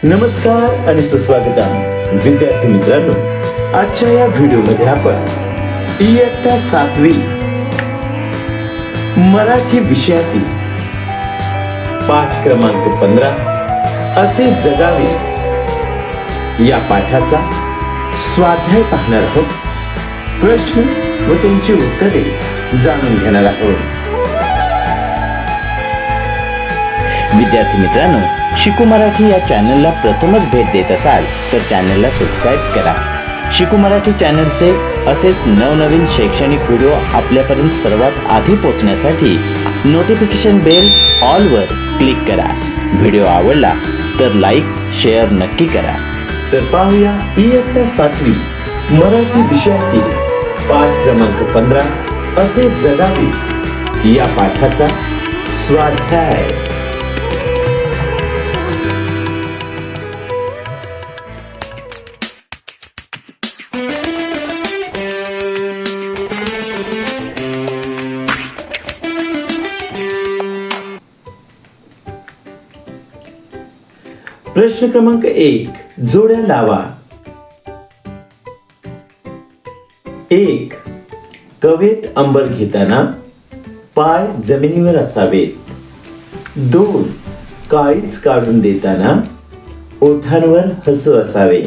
नमस्कार आणि सुस्वागत आहे विद्यार्थी मित्रांनो. आजच्या या व्हिडिओमध्ये आपण इयत्ता 7वी मराठी विषयातील पाठ क्रमांक 15 असे जगावे या पाठाचा स्वाध्याय पाहणार आहोत. प्रश्न व त्यांची उत्तरे जाणून घेणार आहोत. विद्यार्थी मित्रांनो, शिकू मराठी या चॅनलला प्रथमच भेट देत असाल तर चॅनलला सबस्क्राईब करा. शिकू मराठी चॅनलचे असेच नवनवीन शैक्षणिक व्हिडिओ आपल्यापर्यंत सर्वात आधी पोहोचण्यासाठी नोटिफिकेशन बेल ऑलवर क्लिक करा. व्हिडिओ आवडला तर लाईक शेअर नक्की करा. तर पाहूया इयत्ता 7वी मराठी विषयातील पाठ क्रमांक 15 असे जगावे या पाठाचा स्वाध्याय. प्रश्न क्रमांक 1. जोड्या लावा. 1. कवेत अंबर घेताना पाय जमिनीवर असावेत. 2. काळीज काढून देताना ओठांवर हसू असावे.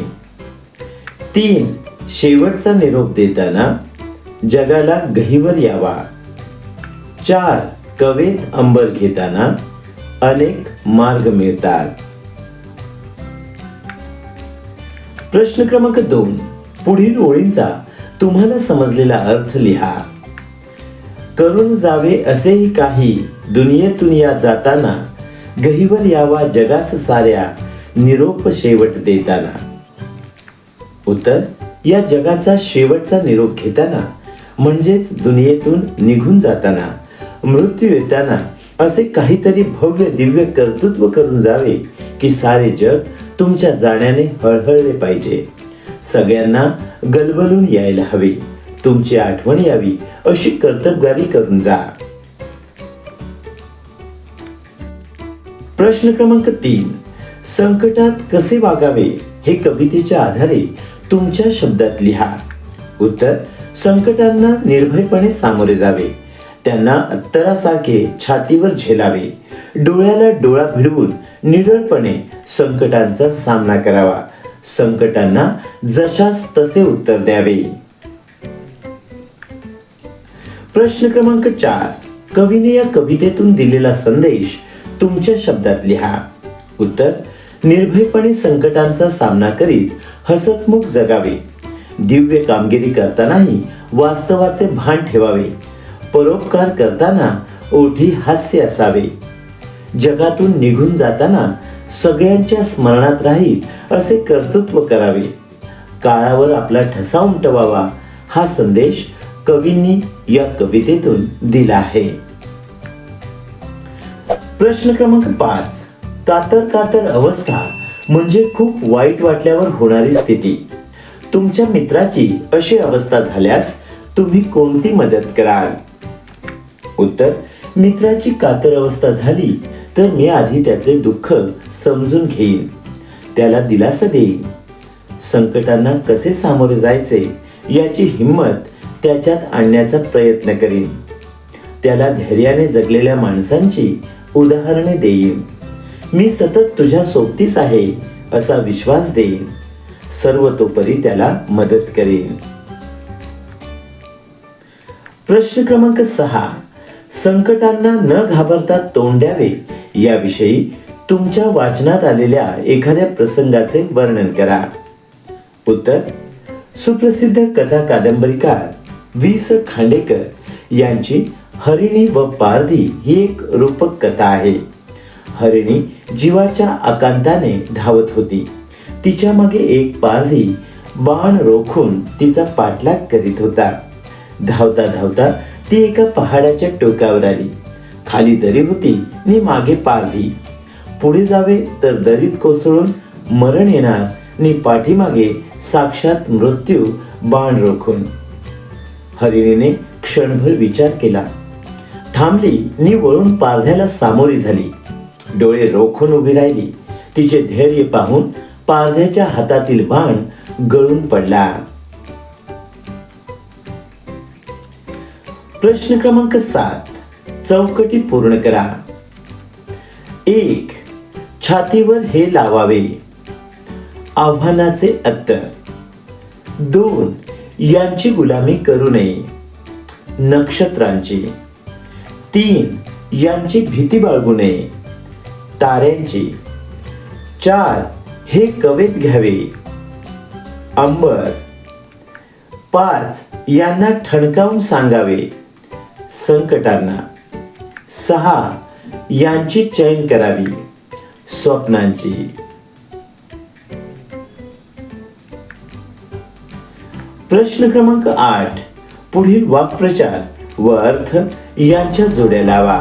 3. शेवटचा निरोप देताना जगाला गहिवर यावा. 4. कवेत अंबर घेताना अनेक मार्ग मिळतात. प्रश्न क्रमांक 2. पुढील ओळींचा तुम्हाला समजलेला अर्थ लिहा. करून जावे असेही काही दुनियेतून या जाताना गहिवर यावा जगास साऱ्या निरोप शेवट देताना. उत्तर. या जगाचा शेवटचा निरोप घेताना म्हणजेच दुनियेतून निघून जाताना मृत्यू येताना असे काहीतरी भव्य दिव्य कर्तृत्व करून जावे की सारे जग तुमच्या जाण्याने हळहळले पाहिजे. सगळ्यांना गलबलून यायला हवे. तुमची आठवण यावी अशी कर्तबगारी करून जा. प्रश्न क्रमांक 3. संकटात कसे वागावे हे कवितेच्या आधारे तुमच्या शब्दात लिहा. उत्तर. संकटांना निर्भयपणे सामोरे जावे. त्यांना अत्तरासारखे छातीवर झेलावे. डोळ्याला डोळा भिडवून निडरपणे संकटांचा सामना करावा. संकटांना जशास तसे उत्तर द्यावे. प्रश्न क्रमांक 4. कवीने या कवितेतून दिलेला संदेश तुमच्या शब्दात लिहा. उत्तर. निर्भयपणे संकटांचा सामना करीत हसतमुख जगावे. दिव्य कामगिरी करतानाही वास्तवाचे भान ठेवावे. परोपकार करताना ओठी हास्य असावे. जगातून निघून जाताना सगळ्यांच्या स्मरणात राहील असे कर्तृत्व करावे. काळावर आपला ठसा उमटवावा हा संदेश कवींनी या कवितेतून दिला आहे. प्रश्न क्रमांक 5. कातर कातर अवस्था म्हणजे खूप वाईट वाटल्यावर होणारी स्थिती. तुमच्या मित्राची अशी अवस्था झाल्यास तुम्ही कोणती मदत कराल? उत्तर. मित्राची कातर अवस्था झाली तर मी आधी त्याचे दुःख समजून घेईन. त्याला दिलासा देईन. संकटांना कसे सामोरे जायचे याची हिंमत त्याच्यात आणण्याचा प्रयत्न करीन. त्याला धैर्याने जगलेल्या माणसांची उदाहरणे देईन. मी सतत तुझ्या सोबतीस आहे असा विश्वास देईन. सर्वतोपरी त्याला मदत करेन. प्रश्न क्रमांक 6. संकटांना न घाबरता तोंड द्यावे याविषयी तुमच्या वाचनात आलेल्या एखाद्या प्रसंगाचे वर्णन करा. उत्तर. सुप्रसिद्ध कथा कादंबरीकार वि.स. खांडेकर यांची हरिणी व पारधी ही एक रूपक कथा आहे. हरिणी जीवाच्या आकांताने धावत होती. तिच्या मागे एक पारधी बाण रोखून तिचा पाठलाग करीत होता. धावता धावता ती एका पहाडाच्या टोकावर आली. खाली दरी होती आणि मागे पारधी. पुढे जावे तर दरीत कोसळून मरण येणार आणि पाठीमागे साक्षात मृत्यू बाण रोखून. हरिणीने क्षणभर विचार केला. थांबली आणि वळून पारध्याला सामोरी झाली. डोळे रोखून उभी राहिली. तिचे धैर्य पाहून पारध्याच्या हातातील बाण गळून पडला. प्रश्न क्रमांक 7, चौकटी पूर्ण करा. 1. छातीवर हे लावावे. आव्हानाचे उत्तर. 2. यांची गुलामी करू नये. नक्षत्रांची. 3. यांची भीती बाळगू नये. ताऱ्यांची. 4. हे कवेत घ्यावे. अंबर. 5. यांना ठणकावून सांगावे. संकटांना. 6. यांची चैन करावी. स्वप्नांची. प्रश्न क्रमांक 8, पुढील वाक्प्रचार व अर्थ यांच्या जोड्या लावा.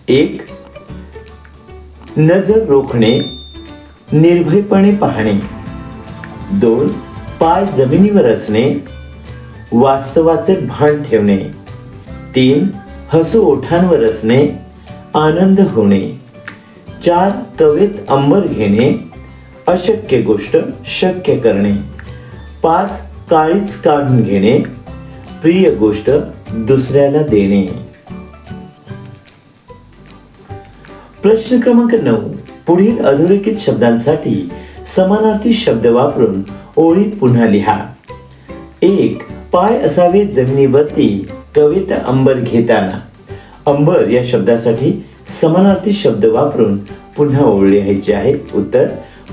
1. नजर रोखणे, निर्भयपणे पाहणे. 2. पाय जमिनीवर असणे, वास्तवाचे भान ठेवणे. 3. हसू ओठांवर असणे, आनंद होणे. 4. कवेत अंबर घेणे, अशक्य गोष्ट शक्य करणे. 5. काळीच काढून घेणे, प्रिय गोष्ट दुसऱ्याला देणे. प्रश्न क्रमांक 9, पुढील अधोरेखित शब्दांसाठी समानार्थी शब्द वापरून ओळी पुन्हा लिहा. 1. पाय असावे जमिनीवरती, कवेत अंबर घेताना. अंबर या शब्दासाठी समानार्थी शब्द वापरून पुन्हा ओळ लिहायची आहे. उत्तर.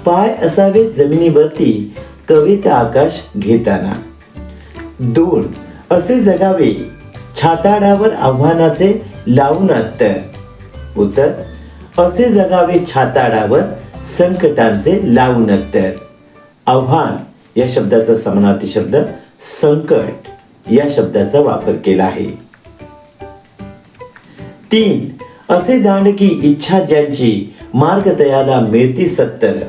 पाय असावे जमिनीवरती, कवेत आकाश घेताना. 2. असे जगावे, छाताडावर आव्हानाचे लावून उत्तर. उत्तर. असे जगावे छाताडावर, संकटांचे लावून उत्तर. आव्हान या शब्दाचा समानार्थी शब्द संकट या शब्दाचा वापर केला आहे. 3. असे दांडकी इच्छा ज्यांची, मार्ग तयाला मिळती 70.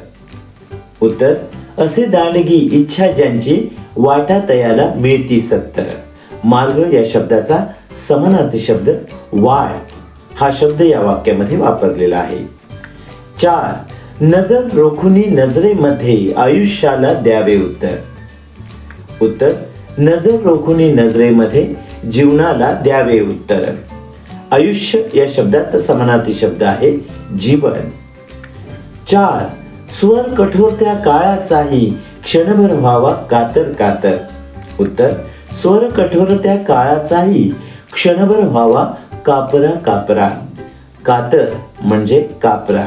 उत्तर. असे दांडगी इच्छा ज्यांची, वाटा तयाला मिळती 70. मार्ग या शब्दाचा समानार्थी शब्द वाट हा शब्द या वाक्यामध्ये वापरलेला आहे. 4. नजर रोखुनी नजरेमध्ये, आयुष्याला द्यावे उत्तर. उत्तर. नजर रोखुनी नजरेमध्ये, जीवनाला द्यावे उत्तर. आयुष्य या शब्दाचा समानार्थी शब्द आहे जीवन. 4. स्वर कठोर त्या काळाचाही, क्षणभर व्हावा कातर कातर. उत्तर. स्वर कठोर त्या काळाचाही, क्षणभर व्हावा कापरा कापरा. कातर म्हणजे कापरा.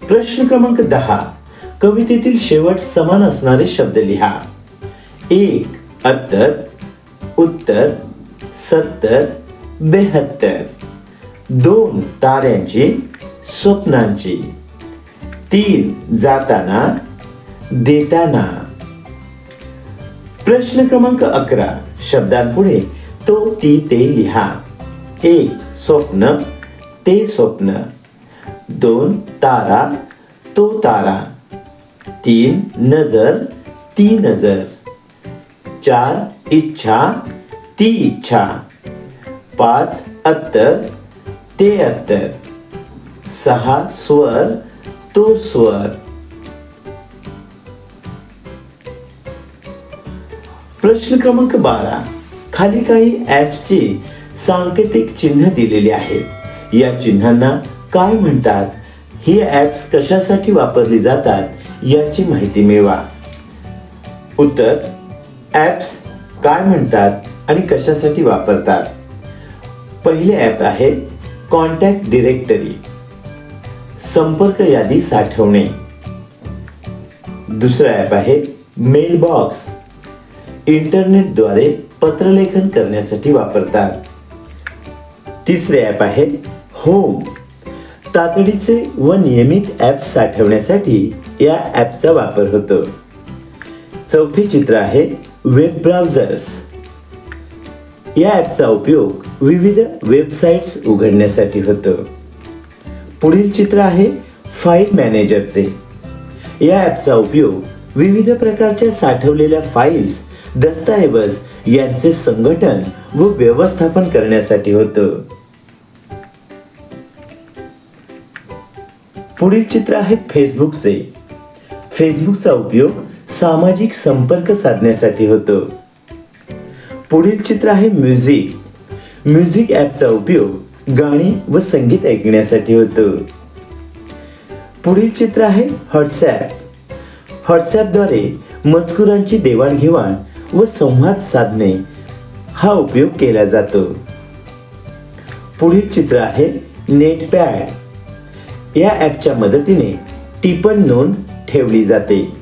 प्रश्न क्रमांक 10, कवितेतील शेवट समान असणारे शब्द लिहा. 1. अत्तर, उत्तर, 70, 72. 2. ताऱ्यांची, स्वप्नांची. 3. जाताना, देताना. प्रश्न क्रमांक 11, शब्दांपुढे तो ती ते लिहा. 1. स्वप्न, ते स्वप्न. 2. तारा, तो तारा. 3. नजर, ती नजर. 4. इच्छा, ती इच्छा. 5. अत्तर, ते अत्तर. 6. स्वर, तो स्वर. प्रश्न क्रमांक 12, खाली काही ऍप्सची सांकेतिक चिन्ह दिलेली आहेत. या चिन्हांना काय म्हणतात, ही ऍप्स कशासाठी वापरली जातात याची माहिती मिळवा. उत्तर. ऍप्स काय म्हणतात आणि कशासाठी वापरतात. पहिले ऍप आहे कॉन्टॅक्ट डिरेक्टरी, संपर्क यादी साठवणे. दुसरा ऍप आहे मेल बॉक्स, इंटरनेटद्वारे पत्रलेखन करण्यासाठी वापरतात. तिसरे ऍप आहे होम, तातडीचे व नियमित ऍप साठवण्यासाठी या ऍपचा वापर होतो. चौथे चित्र आहे वेब ब्राउझर्स. या ऍपचा उपयोग विविध वेबसाइट्स उघडण्यासाठी होतो. पुढील चित्र आहे फाईल मॅनेजरचे. या ऍपचा उपयोग विविध प्रकारच्या साठवलेल्या फाईल्स, दस्तऐवज यांचे संघटन व व्यवस्थापन करण्यासाठी होतं. पुढील चित्र आहे फेसबुकचे. फेसबुकचा उपयोग सामाजिक संपर्क साधण्यासाठी होतो. पुढील चित्र आहे म्युझिक. म्युझिक ॲपचा उपयोग गाणी व संगीत ऐकण्यासाठी होतो. पुढील चित्र आहे व्हॉट्सॲप. व्हॉट्सॲपद्वारे मजकुरांची देवाणघेवाण व संवाद साधणे हा उपयोग केला जातो. पुढील चित्र आहे नेटपॅड. या ॲपच्या मदतीने टिपण नोंद ठेवली जाते.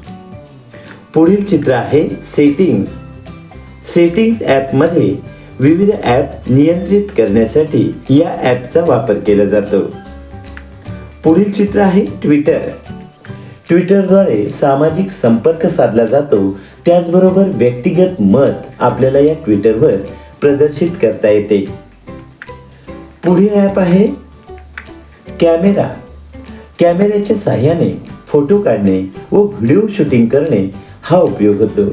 पुढील चित्र आहे सेटिंग्स. सेटिंग्स ॲपमध्ये विविध ॲप नियंत्रित करण्यासाठी या ॲपचा वापर केला जातो. पुढील चित्र आहे ट्विटर. ट्विटरद्वारे सामाजिक संपर्क साधला जातो. त्याचबरोबर व्यक्तिगत मत आपल्याला या ट्विटरवर प्रदर्शित करता येते. पुढील ॲप आहे कॅमेरा. कॅमेऱ्याच्या साहाय्याने फोटो काढणे व व्हिडिओ शूटिंग करणे हा उपयोग होतो.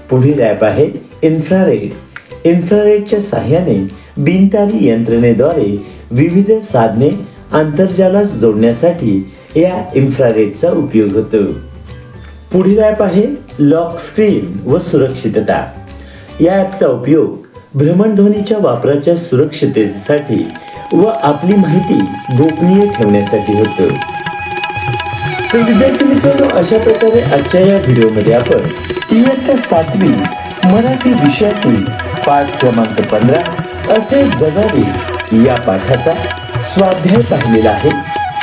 पुढील ॲप आहे इन्फ्रारेड. इन्फ्रारेडच्या साहाय्याने बिनतारी यंत्रणेद्वारे विविध साधने आंतरजालास जोडण्यासाठी या इन्फ्रारेडचा उपयोग होतो. पुढील ॲप आहे लॉक स्क्रीन व सुरक्षितता. या ॲपचा उपयोग भ्रमणध्वनीच्या वापराच्या सुरक्षिततेसाठी व आपली माहिती गोपनीय ठेवण्यासाठी होतो. तर विद्यार्थी मित्रांनो, अशा प्रकारे आजच्या या व्हिडिओमध्ये आपण इयत्ता 7वी मराठी विषयातील पाठ क्रमांक 15 असे जगावे या पाठाचा स्वाध्याय पाहिलेला आहे.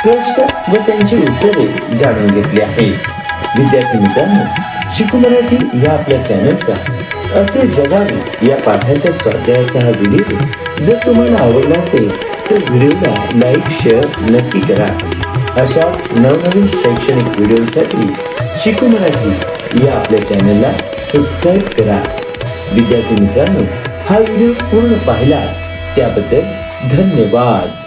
प्रश्न व त्यांची उत्तरे जाणून घेतली आहे. विद्यार्थी मित्रांनो, शिकू मराठी या आपल्या चॅनलचा असे जगावे या पाठाच्या स्वाध्यायाचा हा व्हिडिओ जर तुम्हाला आवडला असेल तर व्हिडिओला लाईक शेअर नक्की करा. अशा नवनवीन शैक्षणिक व्हिडिओसाठी शिकू मराठी या आपल्या चॅनलला सबस्क्राईब करा. विद्यार्थी मित्रांनो, हा व्हिडिओ पूर्ण पाहिला त्याबद्दल धन्यवाद.